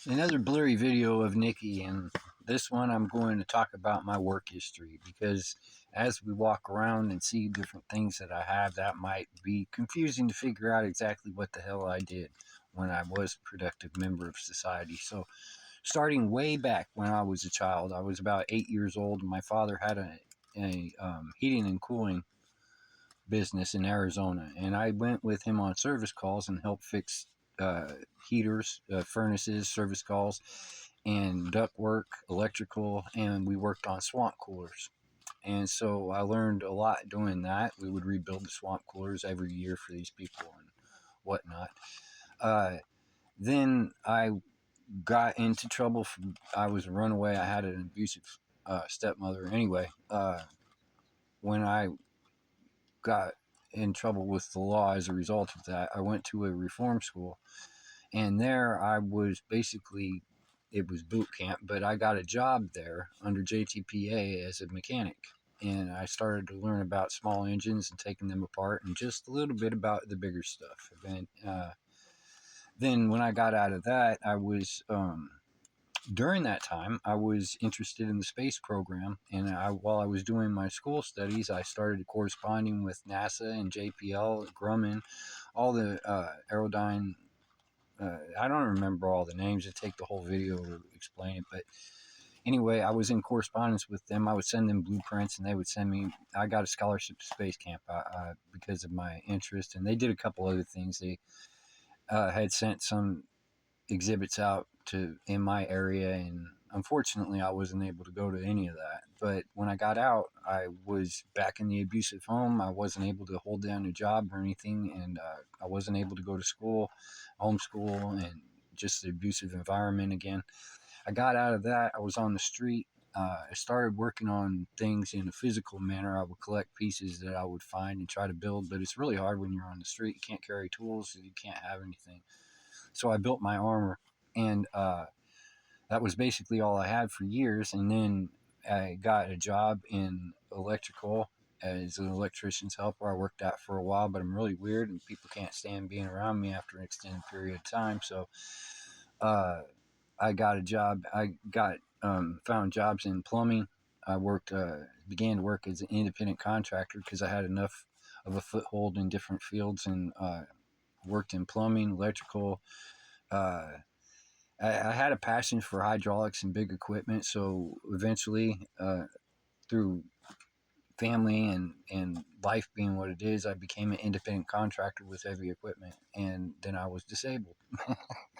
Another blurry video of Nikki, and this one I'm going to talk about my work history, because as we walk around and see different things that I have, that might be confusing to figure out exactly what the hell I did when I was a productive member of society. So starting way back when I was a child, I was about 8 years old, and my father had a heating and cooling business in Arizona, and I went with him on service calls and helped fix uh, heaters, furnaces, service calls, and duct work, electrical, and we worked on swamp coolers. And so I learned a lot doing that. We would rebuild the swamp coolers every year for these people and whatnot. Uh, then I got into trouble. I was a runaway. I had an abusive stepmother. Anyway, when I got in trouble with the law as a result of that, I went to a reform school, and there I was basically, it was boot camp, but I got a job there under JTPA as a mechanic. And I started to learn about small engines and taking them apart, and just a little bit about the bigger stuff. And then when I got out of that, I was during that time, I was interested in the space program, and while I was doing my school studies, I started corresponding with NASA and JPL, Grumman, all the Aerodyne. I don't remember all the names. It'd take the whole video to explain it, but anyway, I was in correspondence with them. I would send them blueprints, and they would send me. I got a scholarship to space camp because of my interest, and they did a couple other things. They had sent some exhibits out to in my area, and unfortunately I wasn't able to go to any of that. But when I got out, I was back in the abusive home. I wasn't able to hold down a job or anything, and I wasn't able to go to school, homeschool, and just the abusive environment again. I got out of that. I was on the street. I started working on things in a physical manner. I would collect pieces that I would find and try to build, but it's really hard when you're on the street. You can't carry tools, you can't have anything. So I built my armor, and that was basically all I had for years. And then I got a job in electrical as an electrician's helper. I worked out for a while, but I'm really weird, and people can't stand being around me after an extended period of time. So uh, I got a job. I got found jobs in plumbing. I began to work as an independent contractor because I had enough of a foothold in different fields, and worked in plumbing, electrical. Uh, I had a passion for hydraulics and big equipment, so eventually, through family and life being what it is, I became an independent contractor with heavy equipment, and then I was disabled.